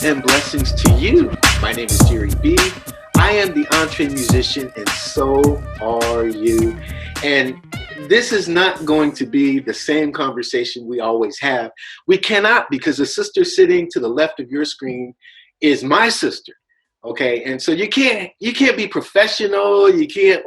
and blessings to you. My name is Jere B. I am the EntreMusician, and so are you. And this is not going to be the same conversation we always have. We cannot, because the sister sitting to the left of your screen is my sister. Okay, and so you can't be professional. You can't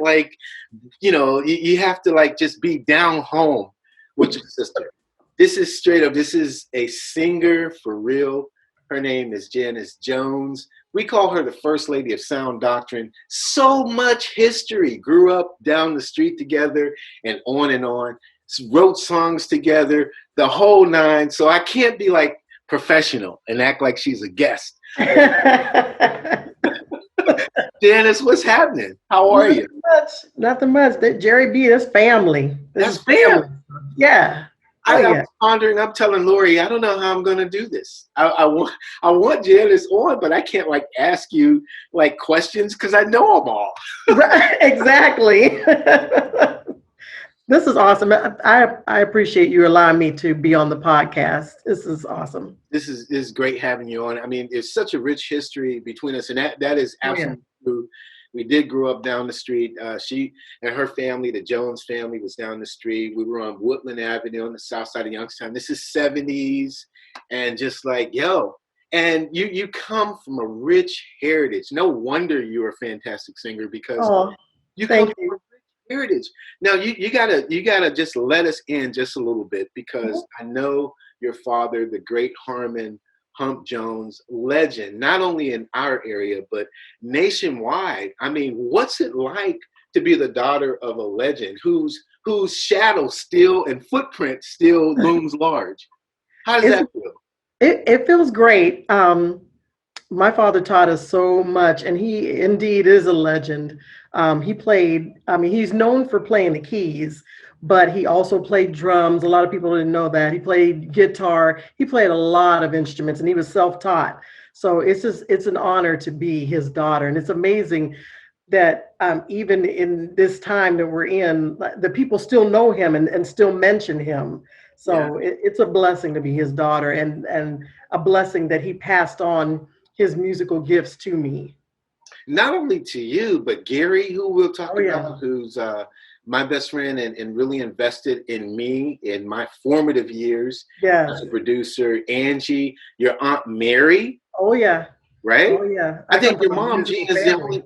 you have to just be down home with your sister. This is straight up. This is a singer for real. Her name is Janis Jones. We call her the first lady of SounDoctrine. So much history. Grew up down the street together and on and on. Wrote songs together, the whole nine. So I can't be professional and act like she's a guest. Janis, what's happening? How are you? Nothing much. Jere B, that's family. That's family. Yeah. I'm pondering. I'm telling Lori, I don't know how I'm going to do this. I want Janis on, but I can't ask you questions because I know them all. Right, exactly. This is awesome. I appreciate you allowing me to be on the podcast. This is awesome. This is great having you on. I mean, it's such a rich history between us, and that is absolutely true. We did grow up down the street. She and her family, the Jones family, was down the street. We were on Woodland Avenue on the south side of Youngstown. This is 70s, and just and you come from a rich heritage. No wonder you're a fantastic singer because you come from a rich heritage. Now you gotta just let us in just a little bit because I know your father, the great Hump Jones, legend, not only in our area, but nationwide. I mean, what's it like to be the daughter of a legend whose shadow still and footprint still looms large? How does that feel? It feels great. My father taught us so much, and he indeed is a legend. He's known for playing the keys, but he also played drums. A lot of people didn't know that. He played guitar. He played a lot of instruments, and he was self-taught. So it's an honor to be his daughter. And it's amazing that even in this time that we're in, the people still know him and still mention him. So it's a blessing to be his daughter and a blessing that he passed on his musical gifts to me. Not only to you, but Gary, who we'll talk about, who's my best friend and really invested in me in my formative years as a producer. Angie, your Aunt Mary. Oh, yeah. Right? Oh, yeah. I think your mom, Jean, is the only.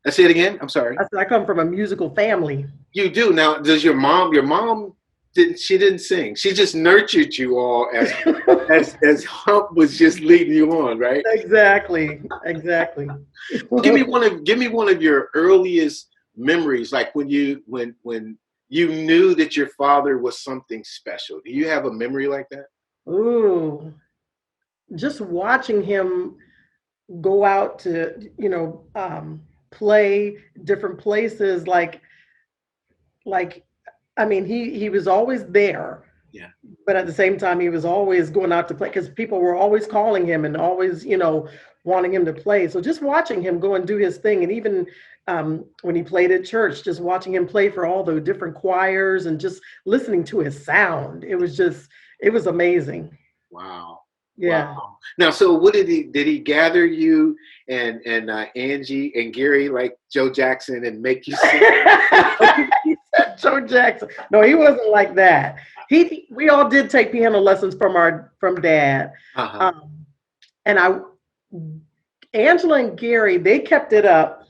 I say it again. I'm sorry. I come from a musical family. You do. Now, does your mom didn't sing. She just nurtured you all as Hump was just leading you on, right? Exactly. Well, give me one of your earliest memories, when you knew that your father was something special. Do you have a memory like that? Ooh, just watching him go out to play different places. He was always there. Yeah. But at the same time, he was always going out to play because people were always calling him and always, wanting him to play. So just watching him go and do his thing. And even when he played at church, just watching him play for all the different choirs and just listening to his sound. It was amazing. Wow. Yeah. Wow. Now, so what did he gather you and Angie and Gary like Joe Jackson and make you sing? Joe Jackson. No, he wasn't like that. We all did take piano lessons from Dad. Uh-huh. Angela and Gary, they kept it up.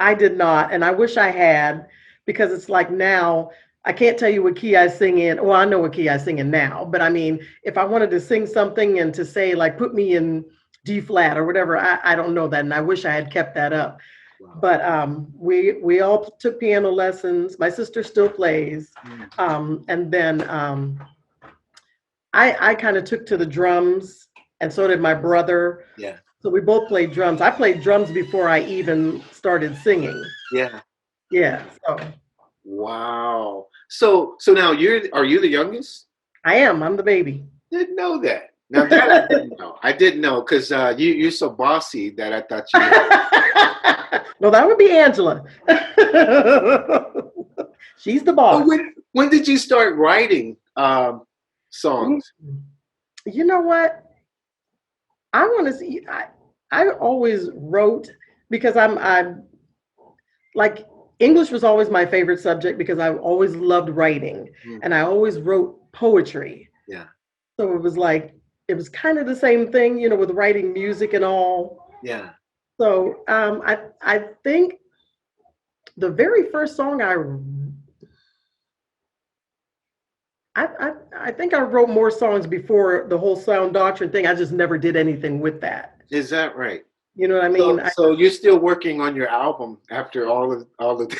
I did not, and I wish I had, because it's like now I can't tell you what key I sing in. Well, I know what key I sing in now, but I mean, if I wanted to sing something and to say put me in D flat or whatever, I don't know that, and I wish I had kept that up. Wow. But we all took piano lessons. My sister still plays, and then I kind of took to the drums, and so did my brother. Yeah. So we both played drums. I played drums before I even started singing. Yeah. Yeah. So. Wow. So now are you the youngest? I am. I'm the baby. Didn't know that. Now that I didn't know. I didn't know because you're so bossy that I thought you. No, that would be Angela. She's the boss. So when did you start writing songs? You know what? I want to see. I always wrote because I'm like English was always my favorite subject because I always loved writing Mm, and I always wrote poetry. yeah, So it was like it was kind of the same thing, you know, with writing music and all. yeah. So I think the very first song I think I wrote more songs before the whole sound doctrine thing. I just never did anything with that. Is that right? You know what I mean? So you're still working on your album after all of this?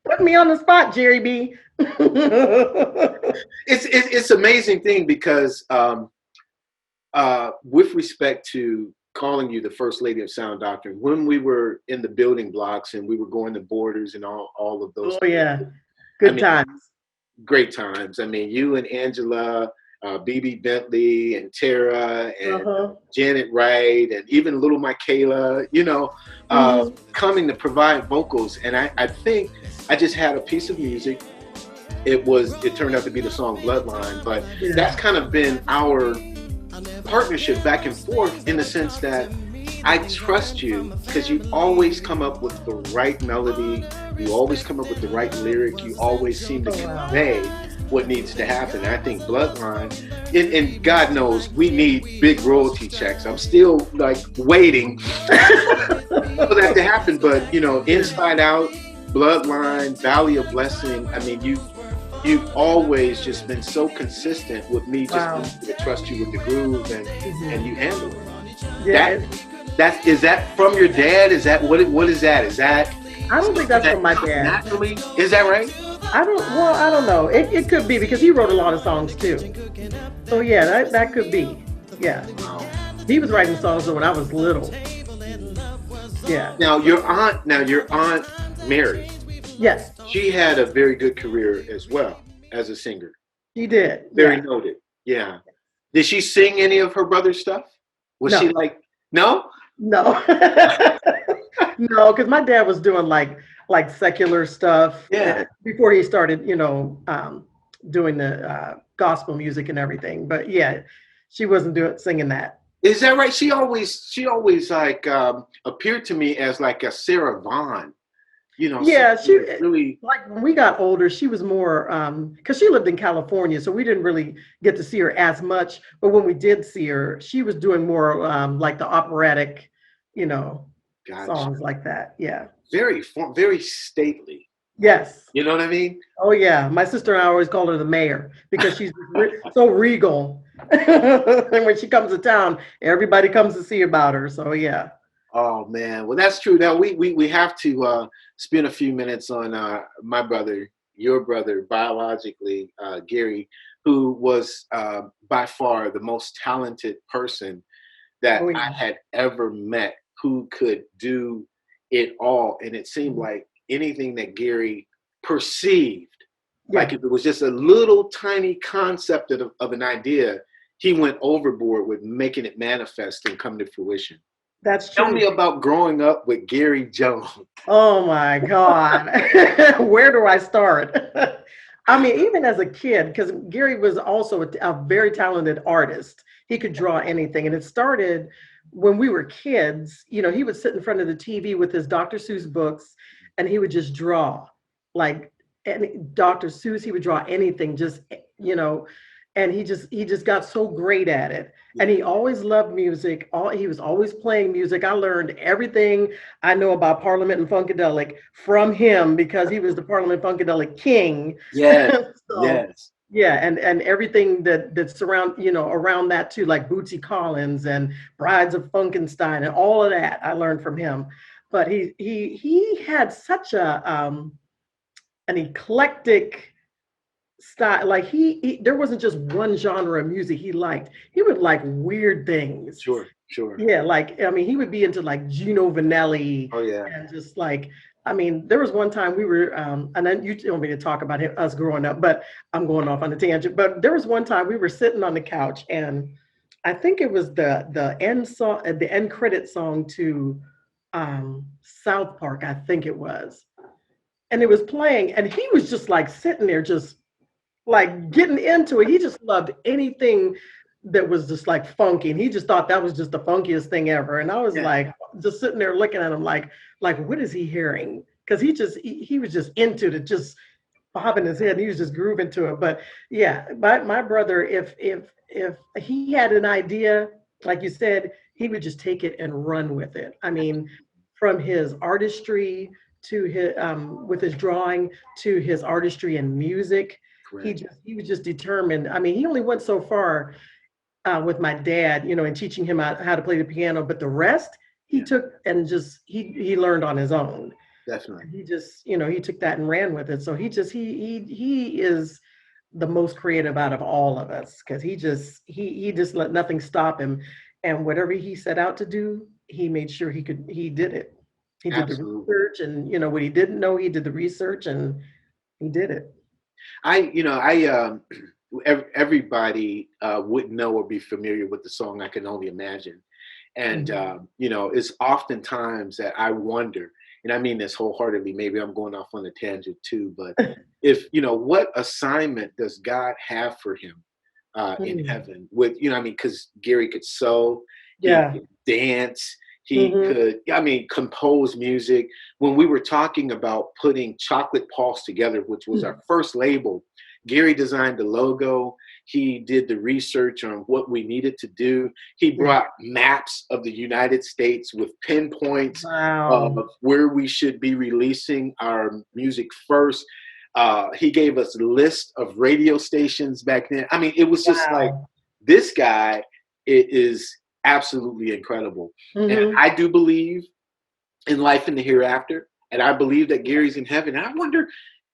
Put me on the spot, Jerry B. It's amazing thing because with respect to calling you the first lady of sound doctrine, when we were in the building blocks and we were going to borders and all of those, Oh yeah, I good mean, times. great times. I mean, you and Angela, BB Bentley and Tara and Uh-huh. Janet Wright and even little Michaela, Mhm. coming to provide vocals. And I think I just had a piece of music. It turned out to be the song Bloodline, but Yeah. that's kind of been our partnership back and forth in the sense that I trust you because you always come up with the right melody, you always come up with the right lyric, you always seem to Oh, wow. convey what needs to happen. And I think Bloodline, and God knows we need big royalty checks. I'm still like waiting for that to happen, but Inside Out, Bloodline, Valley of Blessing. I mean, you've always just been so consistent with me, just Wow. to trust you with the groove and you handle it. Yeah, Is that from your dad? Is that what is that? Is that I don't think that's from my dad. naturally? Is that right? I don't know. It could be because he wrote a lot of songs too. So yeah, that could be. Yeah. Wow. He was writing songs when I was little. Yeah. Now your aunt Mary, Yes, she had a very good career as well as a singer. he did. Very Yeah. noted. Yeah. Did she sing any of her brother's stuff? Was she No, like no? no. No, because my dad was doing like secular stuff Yeah. before he started, doing the gospel music and everything. But yeah, she wasn't doing singing that. Is that right? She always like appeared to me as like a Sarah Vaughan, Yeah, something that's really like when we got older, she was more because she lived in California, so we didn't really get to see her as much. But when we did see her, she was doing more like the operatic, you know, gotcha. songs like that. Yeah. Very stately. Yes. You know what I mean? Oh yeah. My sister and I always call her the mayor because she's so regal. And when she comes to town, everybody comes to see about her. So yeah. Oh man, well that's true. Now we have to spend a few minutes on my brother, your brother, biologically, Gary, who was by far the most talented person that Oh I yeah. had ever met, who could do it all. And it seemed Mhm. like anything that Gary perceived, like Yeah, if it was just a little tiny concept of an idea, he went overboard with making it manifest and come to fruition. that's Tell me true. about growing up with Gary Jones. Oh my God. Where do I start? I mean, even as a kid, because Gary was also a very talented artist. He could draw anything. And it started when we were kids. He would sit in front of the TV with his Dr. Seuss books and he would just draw. Like Dr. Seuss, he would draw anything, you know, and he just got so great at it. And he always loved music. He was always playing music. I learned everything I know about Parliament and Funkadelic from him because he was the Parliament Funkadelic king. Yes, So yes. yeah, and everything that's around that too, like Bootsy Collins and Brides of Funkenstein and all of that I learned from him. But he had such an eclectic style. Like there wasn't just one genre of music he liked. He would like weird things. Sure, sure. Yeah, like I mean, he would be into like Gino Vanelli Oh yeah. and just like I mean, there was one time we were, and then you told me to talk about us growing up, but I'm going off on a tangent. But there was one time we were sitting on the couch, and I think it was the end song, the end credit song to South Park. I think it was, and it was playing, and he was just like sitting there, just like getting into it. He just loved anything that was just like funky, and he just thought that was just the funkiest thing ever. And I was Yeah. like, just sitting there looking at him like what is he hearing? Because he was just into it, just bobbing his head. And he was just grooving to it. But yeah, my brother, if he had an idea, like you said, he would just take it and run with it. I mean, from his artistry to his with his drawing to his artistry and music, Correct. he was just determined. I mean, he only went so far with my dad, and teaching him how to play the piano, but the rest he Yeah. took and just he learned on his own. Definitely. He just, he took that and ran with it. So he is the most creative out of all of us, because he just let nothing stop him. And whatever he set out to do, he made sure he did it. He did the Absolutely. research, and what he didn't know, he did the research, and he did it. Everybody wouldn't know or be familiar with the song I Can Only Imagine. And, it's oftentimes that I wonder, and I mean this wholeheartedly, maybe I'm going off on a tangent too, but what assignment does God have for him in heaven with, because Gary could sew, he Yeah. could dance, he could, compose music. When we were talking about putting Chocolate Pulse together, which was our first label, Gary designed the logo. He did the research on what we needed to do. He brought maps of the United States with pinpoints of where we should be releasing our music first. He gave us a list of radio stations back then. I mean, it was just like, this guy is absolutely incredible. And I do believe in life in the hereafter. And I believe that Gary's in heaven. And I wonder,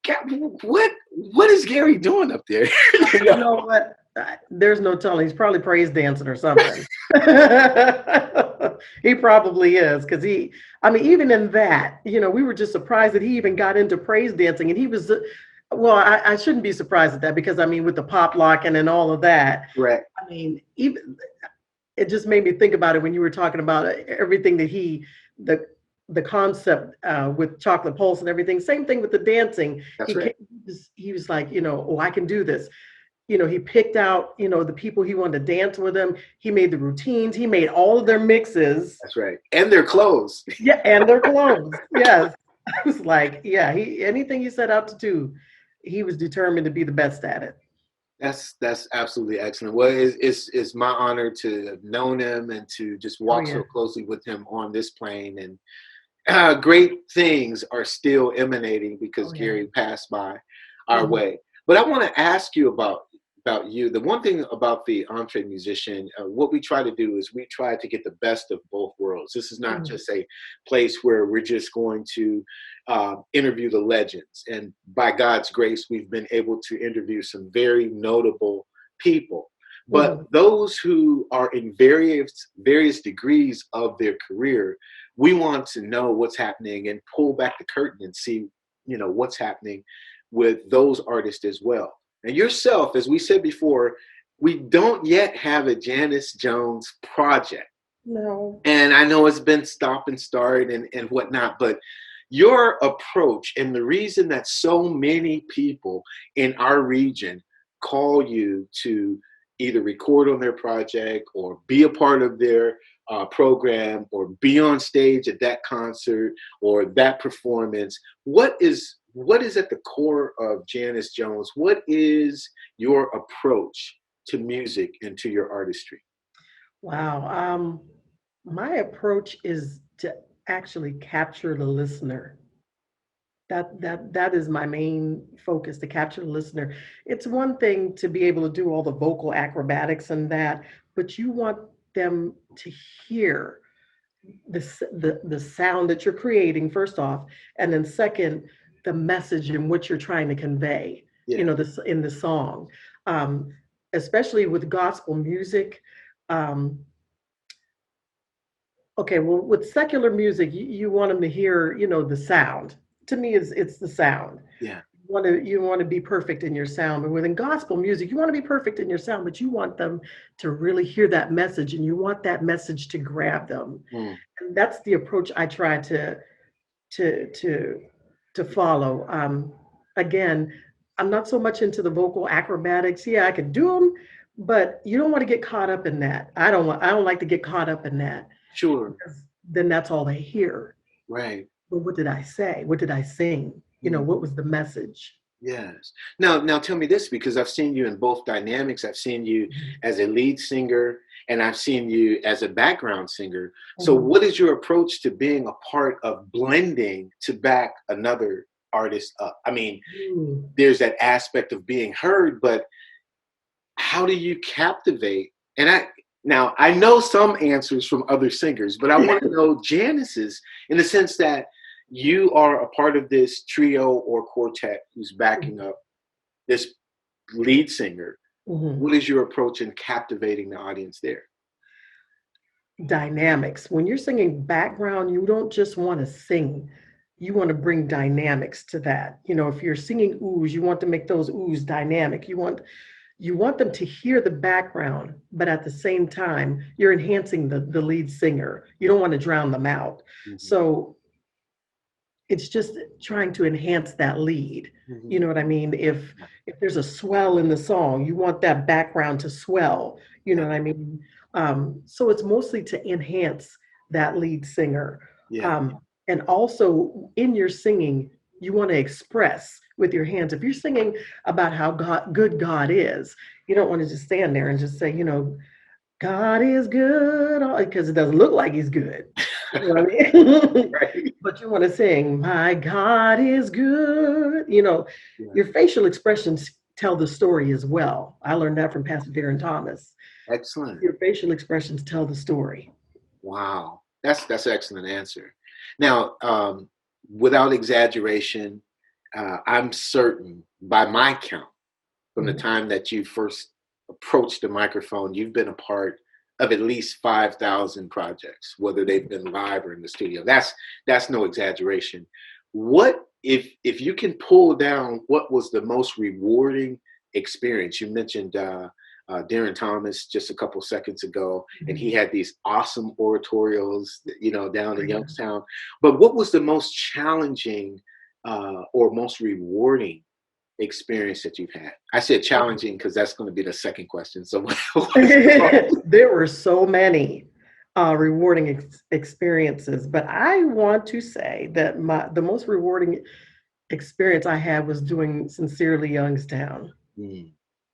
God, what is Gary doing up there? You know what? There's no telling. He's probably praise dancing or something. He probably is, because even in that, we were just surprised that he even got into praise dancing. And he was, well, I shouldn't be surprised at that, because with the pop locking and all of that. Right. Even it just made me think about it when you were talking about everything that the concept with Chocolate Pulse and everything. Same thing with the dancing. That's right. He was like, I can do this. He picked out, the people he wanted to dance with him. He made the routines. He made all of their mixes. That's right. And their clothes. Yeah, and their clothes. Yes. I was like, yeah, anything he set out to do, he was determined to be the best at it. That's absolutely excellent. Well, it's my honor to have known him and to just walk so closely with him on this plane. And great things are still emanating because Gary passed by our way. But I want to ask you about you. The one thing about the EntreMusician, what we try to do is we try to get the best of both worlds. This is not just a place where we're just going to interview the legends. And by God's grace, we've been able to interview some very notable people. But those who are in various degrees of their career, we want to know what's happening and pull back the curtain and see, what's happening with those artists as well. And yourself, as we said before, we don't yet have a Janis Jones project. No. And I know it's been stop and start and whatnot, but your approach and the reason that so many people in our region call you to either record on their project or be a part of their program or be on stage at that concert or that performance, what is at the core of Janis Jones? What is your approach to music and to your artistry? Wow. My approach is to actually capture the listener. That is my main focus, to capture the listener. It's one thing to be able to do all the vocal acrobatics and that, but you want them to hear the sound that you're creating, first off, and then second, the message in what you're trying to convey, this in the song. Especially with gospel music. Okay, well, with secular music, you want them to hear, the sound. To me, it's the sound. Yeah. You want to be perfect in your sound. But within gospel music, you want to be perfect in your sound, but you want them to really hear that message, and you want that message to grab them. And that's the approach I try to follow. Again, I'm not so much into the vocal acrobatics. Yeah, I can do them, But you don't want to get caught up in that. I don't like to get caught up in that, Sure. because then that's all they hear. Right. Well, what did I say? What did I sing? Mm. What was the message? Yes. Now tell me this, because I've seen you in both dynamics. I've seen you as a lead singer and I've seen you as a background singer. So Mhm. what is your approach to being a part of blending to back another artist up? I mean, Mm. there's that aspect of being heard, but how do you captivate? And I know some answers from other singers, but I want to know Janis's, in the sense that you are a part of this trio or quartet who's backing up this lead singer. Mhm. What is your approach in captivating the audience there? Dynamics. When you're singing background, you don't just want to sing. You want to bring dynamics to that. If you're singing oohs, you want to make those oohs dynamic. You want them to hear the background, but at the same time, you're enhancing the lead singer. You don't want to drown them out. Mhm. So it's just trying to enhance that lead. You Mhm. know what I mean? If there's a swell in the song, you want that background to swell. You know Yeah. what I mean? So it's mostly to enhance that lead singer. Yeah. And also in your singing, you want to express with your hands. If you're singing about how good God is, you don't want to just stand there and just say, God is good, because it doesn't look like he's good. You know what I mean? Right. But you want to sing, my God is good. Yeah. Your facial expressions tell the story as well. I learned that from Pastor Darren Thomas. Excellent. Your facial expressions tell the story. Wow. That's an excellent answer. Now, without exaggeration, I'm certain by my count, from the Mhm. time that you first approached the microphone, you've been a part of at least 5,000 projects, whether they've been live or in the studio. That's no exaggeration. What if you can pull down what was the most rewarding experience? You mentioned Darren Thomas just a couple seconds ago, and he Mhm. had these awesome oratorials, down in Youngstown. But what was the most challenging or most rewarding experience that you've had? I said challenging because that's going to be the second question. So what is the most? There were so many rewarding experiences, but I want to say that the most rewarding experience I had was doing Sincerely Youngstown. Mm,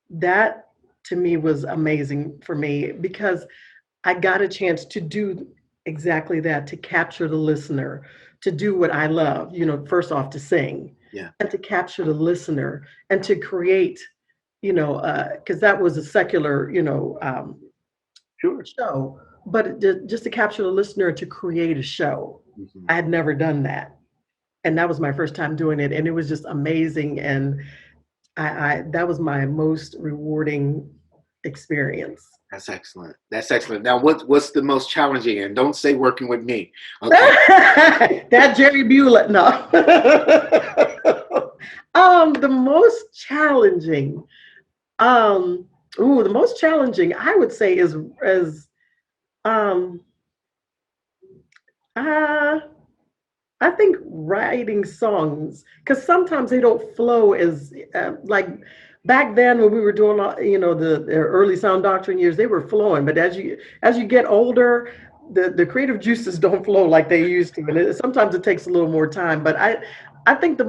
That to me was amazing for me, because I got a chance to do exactly that, to capture the listener, to do what I love, first off to sing, yeah, and to capture the listener and to create, because that was a secular, sure. show, but just to capture the listener, to create a show. Hmm. I had never done that. And that was my first time doing it. And it was just amazing. And I that was my most rewarding experience. That's excellent. That's excellent. Now, what's the most challenging? And don't say working with me. Okay. That Jerry Bulett, no. The most challenging, um, the most challenging I would say is um uh I think writing songs, because sometimes they don't flow as like back then when we were doing the early SounDoctrine years, they were flowing. But as you get older, the creative juices don't flow like they used to, and sometimes it takes a little more time. But I think I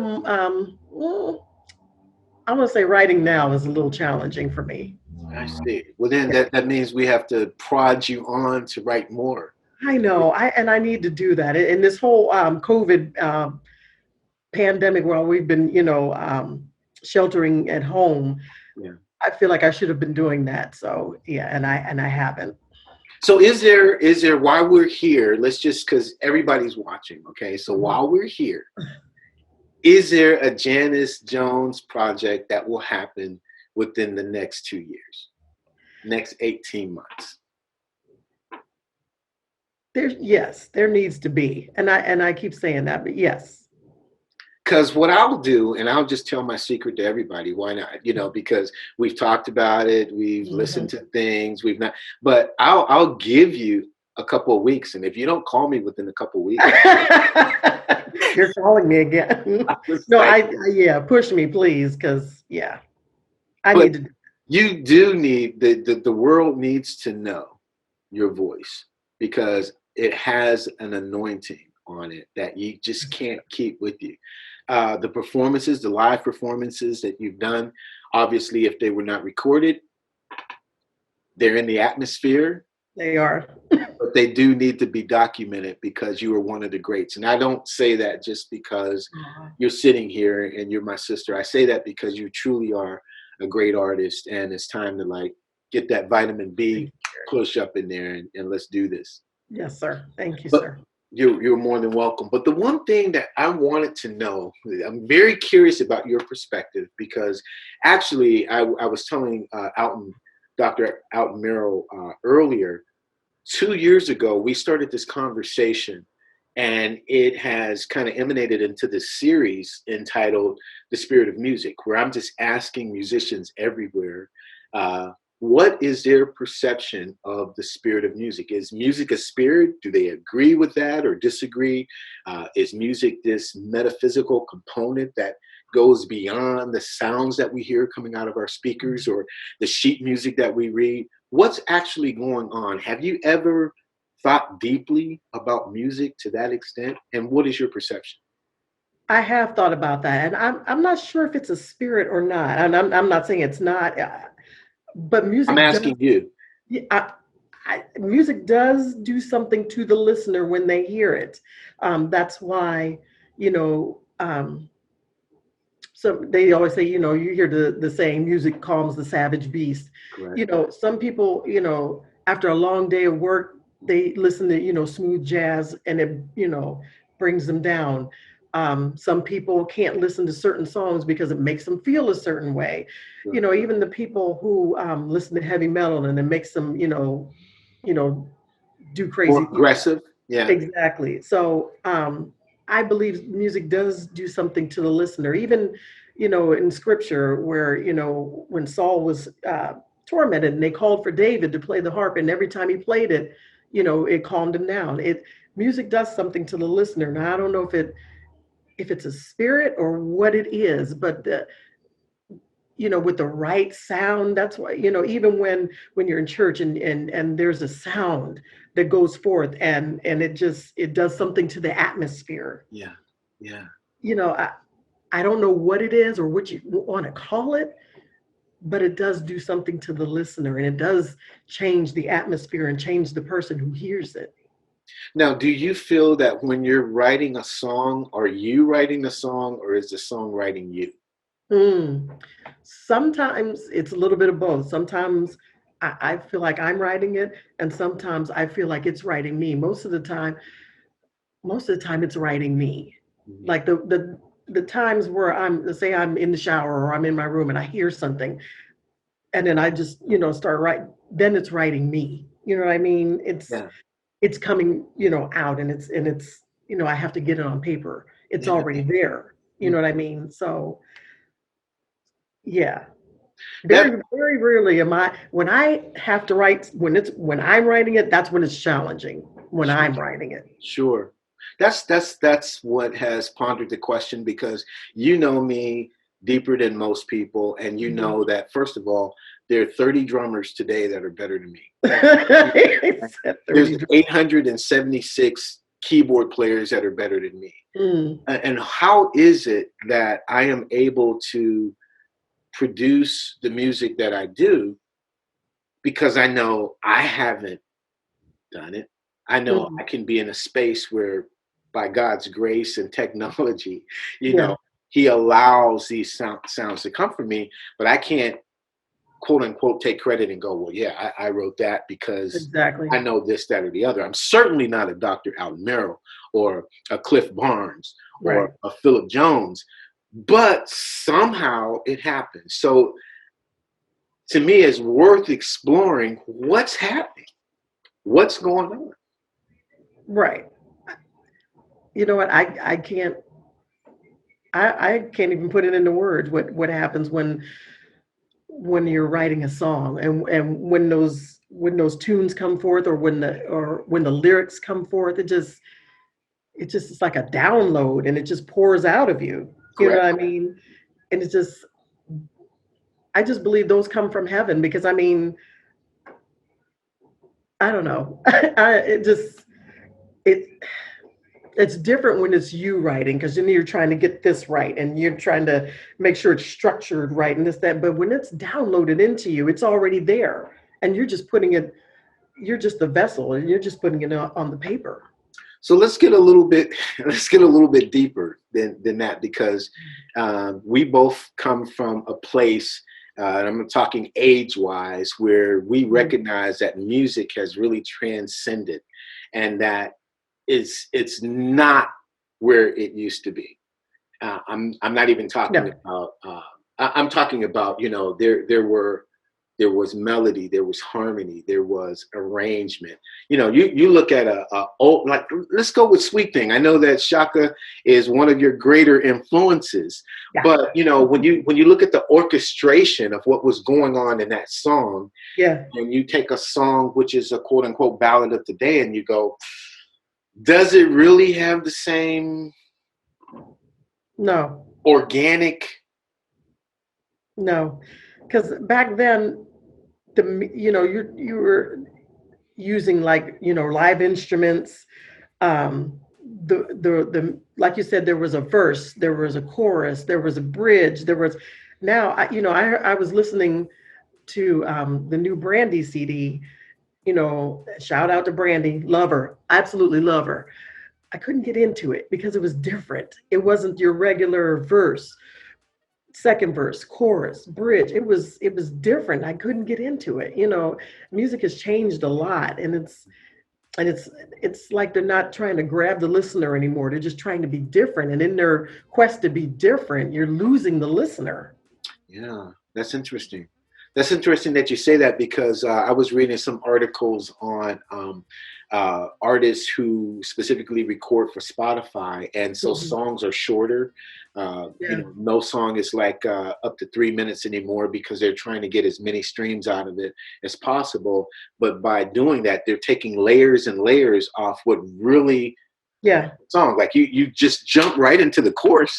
want to say writing now is a little challenging for me. I see. Well, then Yeah. that means we have to prod you on to write more. I know, I need to do that. And this whole COVID pandemic, while we've been, sheltering at home, Yeah. I feel like I should have been doing that. So yeah, and I haven't. So is there while we're here? Let's just, because everybody's watching. Okay. So Mhm. while we're here, is there a Janis Jones project that will happen within the next 2 years, next 18 months? Yes, there needs to be, and I keep saying that, but yes. Because what I'll do, and I'll just tell my secret to everybody, why not? Because we've talked about it, we've listened Mhm. to things, we've not, but I'll give you a couple of weeks, and if you don't call me within a couple of weeks, You're calling me again. I was No, like, yeah, push me, please, because yeah, I but need to. You do need the world needs to know your voice because it has an anointing on it that you just can't keep with you. The performances, the live performances that you've done, obviously, if they were not recorded, they're in the atmosphere, They are. but they do need to be documented because you are one of the greats. And I don't say that just because you're sitting here and you're my sister. I say that because you truly are a great artist, and it's time to like get that vitamin B push up in there and let's do this. Yes, sir. Thank you, But sir. you're more than welcome. But the one thing that I wanted to know, I'm very curious about your perspective because actually I was telling Dr. Alton Merrill earlier, 2 years ago, we started this conversation and it has kind of emanated into this series entitled The Spirit of Music, where I'm just asking musicians everywhere, what is their perception of the spirit of music? Is music a spirit? Do they agree with that or disagree? Is music this metaphysical component that goes beyond the sounds that we hear coming out of our speakers or the sheet music that we read? What's actually going on? Have you ever thought deeply about music to that extent? And what is your perception? I have thought about that, and I'm not sure if it's a spirit or not. And I'm not saying it's not, but I'm music does. asking you. Yeah, music does do something to the listener when they hear it. That's why, you know, so they always say, you hear the saying, music calms the savage beast. Correct. Some people, after a long day of work, they listen to, smooth jazz and it, brings them down. Some people can't listen to certain songs because it makes them feel a certain way. Even the people who listen to heavy metal and it makes them, you know, do More crazy. aggressive. Yeah. Exactly. So I believe music does do something to the listener, even, in scripture where, when Saul was tormented and they called for David to play the harp, and every time he played it, it calmed him down. Music does something to the listener. Now, I don't know if it's a spirit or what it is, but with the right sound, that's why, even when you're in church and there's a sound that goes forth and it does something to the atmosphere. Yeah. Yeah. I don't know what it is or what you want to call it, but it does do something to the listener, and it does change the atmosphere and change the person who hears it. Now, do you feel that when you're writing a song, are you writing the song or is the song writing you? Mm. Sometimes it's a little bit of both. Sometimes I feel like I'm writing it, and sometimes I feel like it's writing me. Most of the time it's writing me. Mhm. Like the times where let's say I'm in the shower or I'm in my room and I hear something, and then I just, start writing, then it's writing me. You know what I mean? It's Yeah. it's coming, out, and it's I have to get it on paper. It's Yeah. already there. You know what I mean? So yeah. That Very, very rarely am I when I have to write when I'm writing it, that's when it's challenging when I'm writing it. Sure. That's what has pondered the question because you know me deeper than most people, and you Mhm. know that first of all, there are 30 drummers today that are better than me. Except There's 30. 876 keyboard players that are better than me. Mm, And how is it that I am able to produce the music that I do because I know I haven't done it. I know mm, I can be in a space where, by God's grace and technology, you yeah, know, He allows these sounds to come from me, but I can't, quote unquote, take credit and go, well, yeah, I wrote that because exactly. I know this, that, or the other. I'm certainly not a Dr. Alton Merrill or a Cliff Barnes or Right. a Philip Jones, but somehow it happens. So to me, it's worth exploring what's happening, what's going on. Right. You know what? I can't even put it into words what happens when you're writing a song and when those tunes come forth or when the lyrics come forth, it just it's like a download and it just pours out of you. You know Correct? what I mean? And it's just I just believe those come from heaven because I mean, I don't know. It just it it's different when it's you writing because then you're trying to get this right and you're trying to make sure it's structured right and this that. But when it's downloaded into you, it's already there, and you're just putting it. You're just the vessel, and you're just putting it on the paper. So let's get a little bit deeper than that because we both come from a place, and I'm talking age-wise, where we recognize that music has really transcended, and that it's not where it used to be. I'm not even talking No, about. I'm talking about, there was melody, there was harmony, there was arrangement. You look at a old, like, let's go with Sweet Thing. I know that Shaka is one of your greater influences, yeah, but when you look at the orchestration of what was going on in that song, yeah, and you take a song which is a quote unquote ballad of the day, and you go, does it really have the same no, organic? no, because back then you were using like live instruments. um the like you said, there was a verse, there was a chorus, there was a bridge, there was now I was listening to the new Brandy CD. Shout out to Brandy, love her, absolutely love her. I couldn't get into it because it was different. It wasn't your regular verse, second verse, chorus, bridge. It was different. I couldn't get into it. Music has changed a lot, and it's like they're not trying to grab the listener anymore. They're just trying to be different, and in their quest to be different, you're losing the listener. Yeah, that's interesting. That's interesting that you say that because I was reading some articles on artists who specifically record for Spotify, and so Mhm. songs are shorter. Yeah, No song is like up to 3 minutes anymore because they're trying to get as many streams out of it as possible. But by doing that, they're taking layers and layers off what really yeah, song. Like you just jump right into the chorus.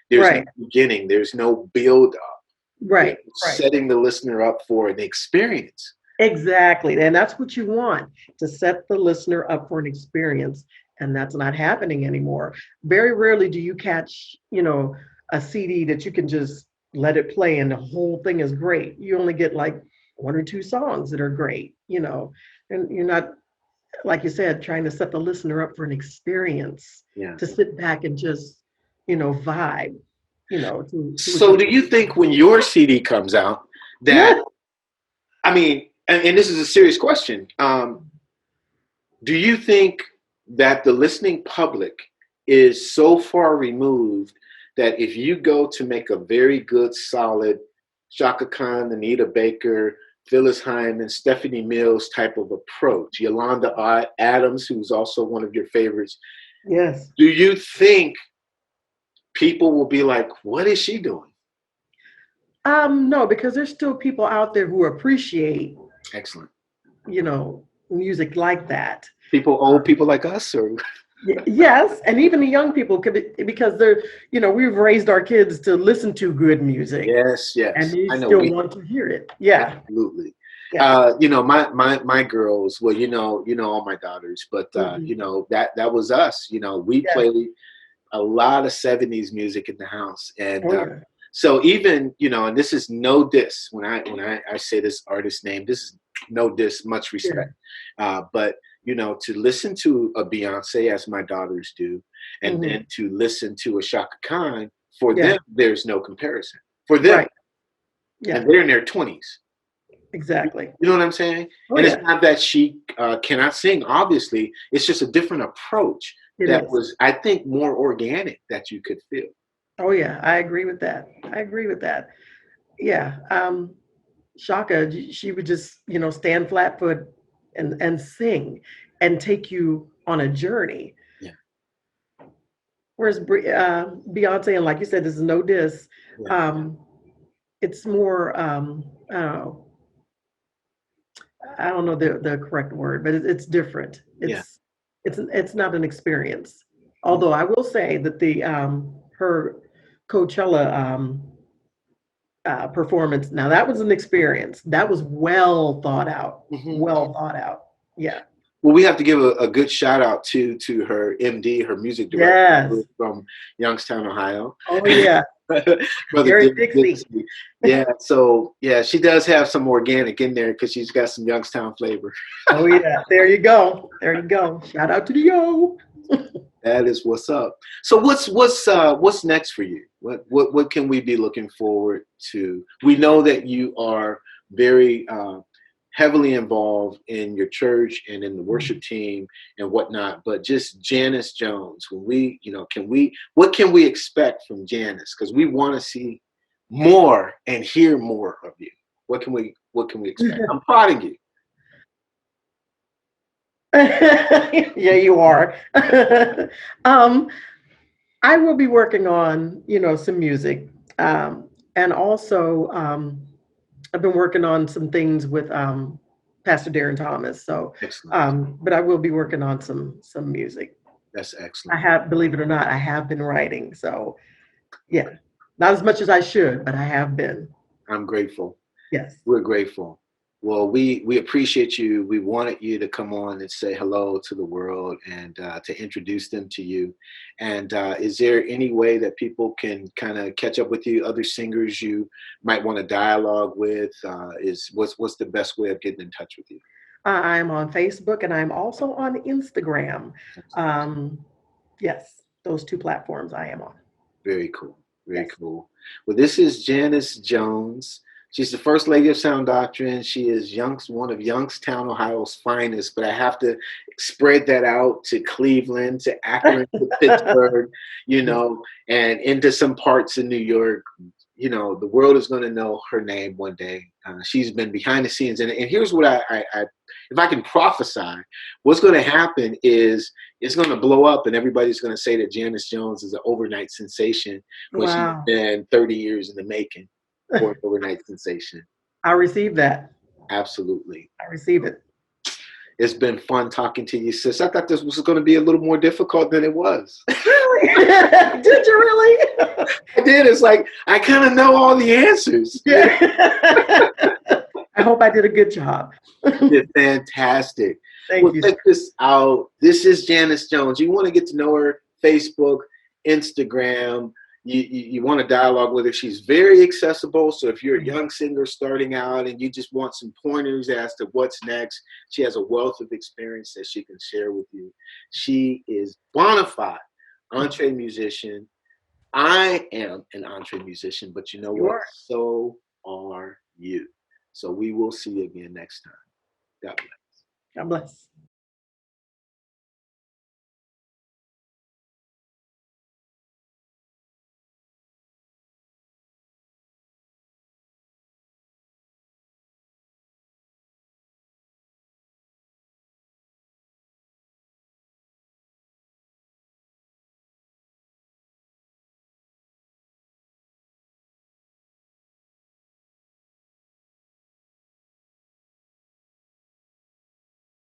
There's no right, beginning. There's no build, right, right. setting the listener up for an experience. Exactly. And that's what you want, to set the listener up for an experience. And that's not happening anymore. Very rarely do you catch, a CD that you can just let it play and the whole thing is great. You only get like one or two songs that are great, and you're not, like you said, trying to set the listener up for an experience, Yeah. to sit back and just, vibe, to what So you. do you think when your CD comes out that, Yeah. I mean, and this is a serious question, do you think that the listening public is so far removed that if you go to make a very good, solid Shaka Khan, Anita Baker, Phyllis Hyman, Stephanie Mills type of approach, Yolanda Adams, who's also one of your favorites, Yes. do you think people will be like, what is she doing? No, because there's still people out there who appreciate, Excellent. music like that. People, old Um, people like us, or yes, and even the young people could be, because we've raised our kids to listen to good music, yes, and yes. they I know still we want to hear it. Yeah, absolutely. yeah. My girls. Well, all my daughters, but Mhm. that was us. We Yes. played a lot of '70s music in the house, and Oh yeah. so even and this is no diss when I say this artist name. This is no diss, much Yeah. respect. But to listen to a Beyonce as my daughters do, and Hmm. then to listen to a Shaka Khan, for Yeah. them, there's no comparison. For them, Right. and Yeah. they're in their 20s. Exactly. You know what I'm saying? Oh And it's yeah. not that she cannot sing, obviously. It's just a different approach It that is. was, I think, more organic that you could feel. Oh yeah. I agree with that. I agree with that. Yeah. Shaka, she would just, stand flat foot and sing and take you on a journey. Yeah, Whereas Beyonce, and like you said, this is no diss. yeah, Um, it's more, I don't know the correct word, but it's different. yeah. It's not an experience. Mm. Although I will say that the her Coachella performance. Now that was an experience. That was well thought out. Mhm. Well thought out. Yeah. Well, we have to give a good shout out to her MD, her music director Yes. from Youngstown, Ohio. Oh yeah. Brother Eric Dixie. Dixie. Yeah, so yeah, she does have some organic in there because she's got some Youngstown flavor. Oh yeah. There you go. There you go. Shout out to the yo. That is what's up. So what's next for you? What can we be looking forward to? We know that you are very heavily involved in your church and in the worship team and whatnot. But just Janis Jones, when we, what can we expect from Janis? Because we want to see more and hear more of you. What can we expect? I'm proud of you. Yeah, you are. um, I will be working on, some music. And also, I've been working on some things with Pastor Darren Thomas. So, Excellent. but I will be working on some music. That's I excellent. have, believe it or not, I have been writing. So, yeah, not as much as I should, but I have been. I'm grateful. Yes. We're grateful. Well, we appreciate you. We wanted you to come on and say hello to the world and to introduce them to you. And is there any way that people can kind of catch up with you? Other singers you might want to dialogue with? What's the best way of getting in touch with you? I'm on Facebook and I'm also on Instagram. Yes, those two platforms I am on. Very cool. Very Yes. cool. Well, this is Janis Jones. She's the first lady of SounDoctrine. She is one of Youngstown, Ohio's finest, but I have to spread that out to Cleveland, to Akron, to Pittsburgh, and into some parts of New York. The world is going to know her name one day. She's been behind the scenes. And here's what I if I can prophesy, what's going to happen is it's going to blow up and everybody's going to say that Janis Jones is an overnight sensation when she's Wow. been 30 years in the making for an overnight sensation. I received that. Absolutely. I received it. It's been fun talking to you, sis. I thought this was going to be a little more difficult than it was. Really? Did you really? I did. It's like, I kind of know all the answers. Yeah. I hope I did a good job. You did fantastic. Thank Well, you. check this out. This is Janis Jones. You want to get to know her, Facebook, Instagram. You want to dialogue with her. She's very accessible. So if you're a young singer starting out and you just want some pointers as to what's next, she has a wealth of experience that she can share with you. She is bona fide EntreMusician. I am an EntreMusician, but you know You what? are. So are you. So we will see you again next time. God bless. God bless.